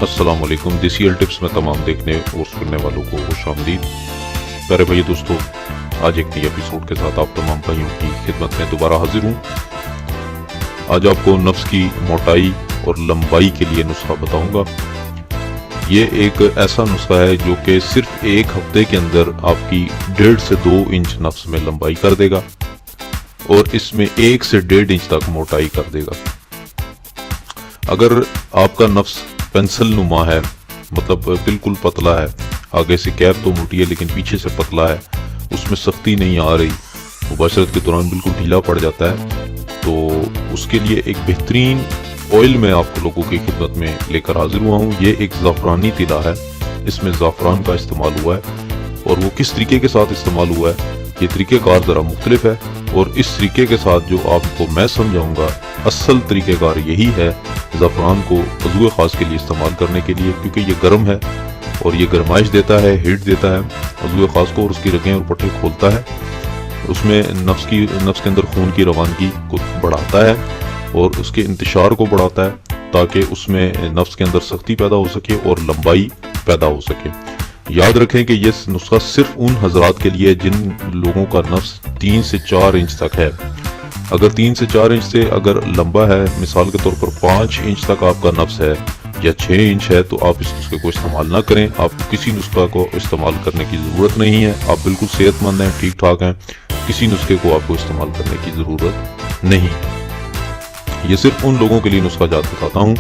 अस्सलाम वालेकुम। देसी हेल्थ टिप्स में तमाम देखने और सुनने वालों को खुशामदीद। प्यारे भाई दोस्तों, आज एक नई एपिसोड के साथ आप तमाम भाइयों की खिदमत में दोबारा हाजिर हूँ। आज आपको नफ्स की मोटाई और लंबाई के लिए नुस्खा बताऊंगा। ये एक ऐसा नुस्खा है जो कि सिर्फ एक हफ्ते के अंदर आपकी 1.5 से 2 इंच नफ्स में लंबाई कर देगा और इसमें 1 से 1.5 इंच तक मोटाई कर देगा। अगर आपका नफ्स पेंसिल नुमा है, मतलब बिल्कुल पतला है, आगे से कैप तो मोटी है लेकिन पीछे से पतला है, उसमें सख्ती नहीं आ रही, मुबाशरत के दौरान बिल्कुल ढीला पड़ जाता है, तो उसके लिए एक बेहतरीन ऑयल मैं आप लोगों की खिदमत में लेकर हाजिर हुआ हूँ। ये एक ज़ाफ़रानी तिला है, इसमें ज़ाफ़रान का इस्तेमाल हुआ है और वो किस तरीके के साथ इस्तेमाल हुआ है, ये तरीक़ेकार ज़रा मुख्तलिफ है और इस तरीके के साथ जो आपको मैं समझाऊंगा असल तरीक़ेकार यही है ज़ाफ़रान को वज़ू ख़ास के लिए इस्तेमाल करने के लिए, क्योंकि ये गर्म है और ये गर्माइश देता है, हीट देता है वज़ू ख़ास को और उसकी रगें और पट्टे खोलता है, उसमें नफ्स के अंदर खून की रवानगी को बढ़ाता है और उसके इंतशार को बढ़ाता है ताकि उसमें नफ्स के अंदर सख्ती पैदा हो सके और लंबाई पैदा हो सके। याद रखें कि यह नुस्खा सिर्फ उन हजरात के लिए जिन लोगों का नफ्स 3 से 4 इंच तक है। अगर 3 से 4 इंच से अगर लंबा है, मिसाल के तौर पर 5 इंच तक आपका नफ्स है या 6 इंच है, तो आप इस नुस्खे को इस्तेमाल ना करें। आपको किसी नुस्खा को इस्तेमाल करने की ज़रूरत नहीं है। आप बिल्कुल सेहतमंद हैं, ठीक ठाक हैं, किसी नुस्खे को आपको इस्तेमाल करने की ज़रूरत नहीं। ये सिर्फ उन लोगों के लिए नुस्खा जात बताता हूँ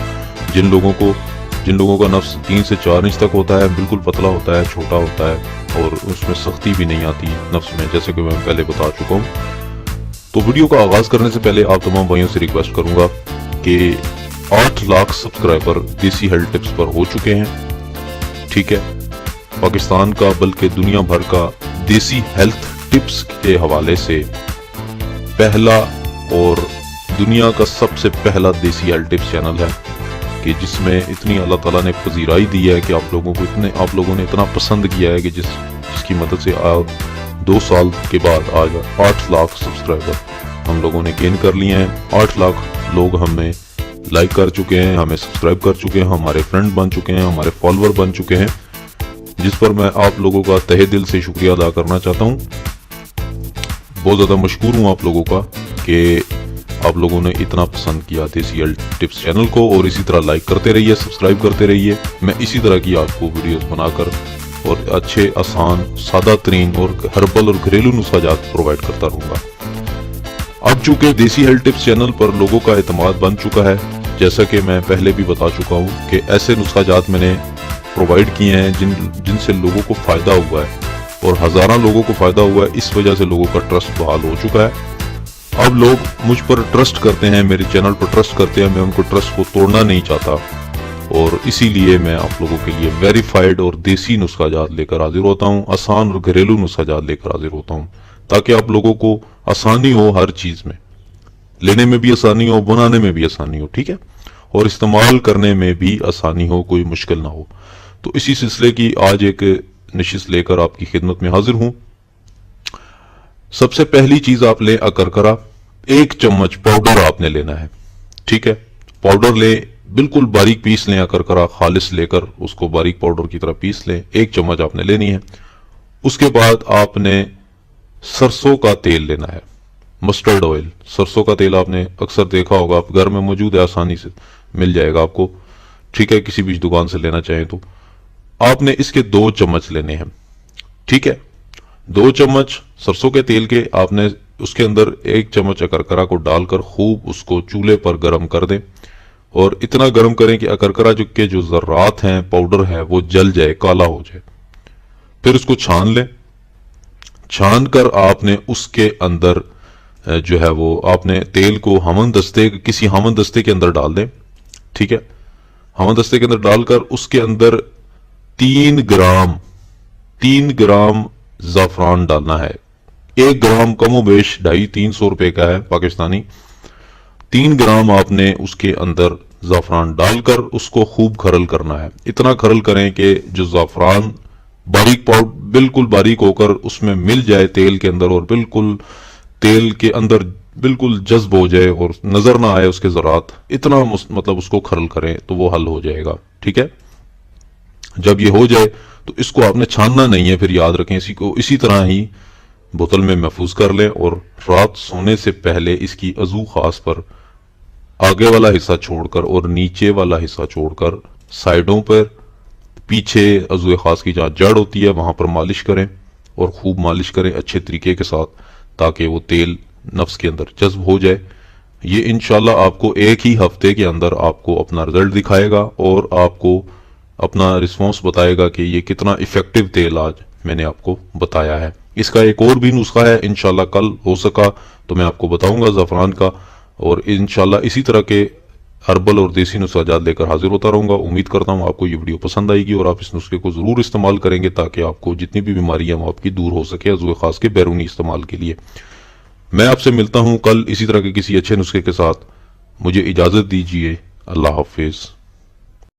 जिन लोगों का नफ्स 3 से 4 इंच तक होता है, बिल्कुल पतला होता है, छोटा होता है और उसमें सख्ती भी नहीं आती नफ्स में, जैसे कि मैं पहले बता चुका हूँ। तो वीडियो का आगाज करने से पहले आप तमाम भाइयों से रिक्वेस्ट करूंगा कि 8 लाख सब्सक्राइबर देसी हेल्थ टिप्स पर हो चुके हैं। ठीक है, पाकिस्तान का बल्कि दुनिया भर का देसी हेल्थ टिप्स के हवाले से पहला और दुनिया का सबसे पहला देसी हेल्थ टिप्स चैनल है कि जिसमें इतनी अल्लाह ताला ने पजीराई दी है कि आप लोगों ने इतना पसंद किया है कि जिसकी मदद से 2 साल के बाद आज 8 लाख सब्सक्राइबर हम लोगों ने गेन कर लिए हैं। 8 लाख लोग हमें लाइक कर चुके हैं, हमें सब्सक्राइब कर चुके हैं, हमारे फ्रेंड बन चुके हैं, हमारे फॉलोअर बन चुके हैं, जिस पर मैं आप लोगों का तहे दिल से शुक्रिया अदा करना चाहता हूँ। बहुत ज़्यादा मशहूर हूँ आप लोगों का कि आप लोगों ने इतना पसंद किया देसी हेल्थ टिप्स चैनल को और इसी तरह लाइक करते रहिए, सब्सक्राइब करते रहिए। मैं इसी तरह की आपको वीडियोस बनाकर और अच्छे, आसान, सादा तरीन और हर्बल और घरेलू नुस्खाजात प्रोवाइड करता रहूंगा। अब चूंकि देसी हेल्थ टिप्स चैनल पर लोगों का एतमाद बन चुका है, जैसा कि मैं पहले भी बता चुका हूँ कि ऐसे नुस्खाजात मैंने प्रोवाइड किए हैं जिनसे लोगों को फायदा हुआ है और हजारों लोगों को फायदा हुआ है। इस वजह से लोगों का ट्रस्ट बहाल हो चुका है। अब लोग मुझ पर ट्रस्ट करते हैं, मेरे चैनल पर ट्रस्ट करते हैं, मैं उनको ट्रस्ट को तोड़ना नहीं चाहता और इसीलिए मैं आप लोगों के लिए वेरीफाइड और देसी नुस्खाजात लेकर हाजिर होता हूँ, आसान और घरेलू नुस्खाजात लेकर हाजिर होता हूँ ताकि आप लोगों को आसानी हो, हर चीज में लेने में भी आसानी हो, बनाने में भी आसानी हो, ठीक है, और इस्तेमाल करने में भी आसानी हो, कोई मुश्किल ना हो। तो इसी सिलसिले की आज एक नशिस्त लेकर आपकी खिदमत में हाजिर हूं। सबसे पहली चीज आप ले अकरकरा, 1 चम्मच पाउडर आपने लेना है। ठीक है, पाउडर ले, बिल्कुल बारीक पीस लें, अकरकरा खालिस लेकर उसको बारीक पाउडर की तरह पीस लें। 1 चम्मच आपने लेनी है। उसके बाद आपने सरसों का तेल लेना है, मस्टर्ड ऑयल। सरसों का तेल आपने अक्सर देखा होगा, आप घर में मौजूद है, आसानी से मिल जाएगा आपको। ठीक है, किसी भी दुकान से लेना चाहें तो आपने इसके 2 चम्मच लेने हैं। ठीक है, 2 चम्मच सरसों के तेल के आपने उसके अंदर 1 चम्मच अकरकरा को डालकर खूब उसको चूल्हे पर गर्म कर दें और इतना गर्म करें कि अकरकरा के जो जर्रात हैं, पाउडर है, वो जल जाए, काला हो जाए। फिर उसको छान लें। छान कर आपने उसके अंदर जो है वो आपने तेल को किसी हमन दस्ते के अंदर डाल दें। ठीक है, हमन दस्ते के अंदर डालकर उसके अंदर 3 ग्राम ज़ाफ़रान डालना है। 1 ग्राम कमो बेश 250-300 रुपए का है पाकिस्तानी। 3 ग्राम आपने उसके अंदर ज़ाफ़रान डालकर उसको खूब खरल करना है। इतना खरल करें कि जो ज़ाफ़रान बिल्कुल बारीक होकर उसमें मिल जाए तेल के अंदर और बिल्कुल तेल के अंदर बिल्कुल जज्ब हो जाए और नजर ना आए उसके ज़रात। इतना मतलब उसको खरल करें तो वो हल हो जाएगा। ठीक है, जब ये हो जाए तो इसको आपने छानना नहीं है, फिर याद रखें इसी को इसी तरह ही बोतल में महफूज कर लें और रात सोने से पहले इसकी अजू खास पर आगे वाला हिस्सा छोड़कर और नीचे वाला हिस्सा छोड़कर साइडों पर पीछे अजू खास की जहाँ जड़ होती है वहां पर मालिश करें और खूब मालिश करें अच्छे तरीके के साथ, ताकि वो तेल नफ्स के अंदर जज्ब हो जाए। ये इंशाल्लाह आपको एक ही हफ्ते के अंदर आपको अपना रिजल्ट दिखाएगा और आपको अपना रिस्पॉन्स बताएगा कि ये कितना इफेक्टिव तेल आज मैंने आपको बताया है। इसका एक और भी नुस्खा है, इंशाल्लाह कल हो सका तो मैं आपको बताऊंगा ज़फ़रान का, और इंशाल्लाह इसी तरह के हर्बल और देसी नुस्खा लेकर हाजिर होता रहूंगा। उम्मीद करता हूं आपको ये वीडियो पसंद आएगी और आप इस नुस्खे को जरूर इस्तेमाल करेंगे ताकि आपको जितनी भी बीमारियां वो आपकी दूर हो सके अज़ू खास के बैरूनी इस्तेमाल के लिए। मैं आपसे मिलता हूं कल इसी तरह के किसी अच्छे नुस्खे के साथ। मुझे इजाजत दीजिए। अल्लाह हाफिज।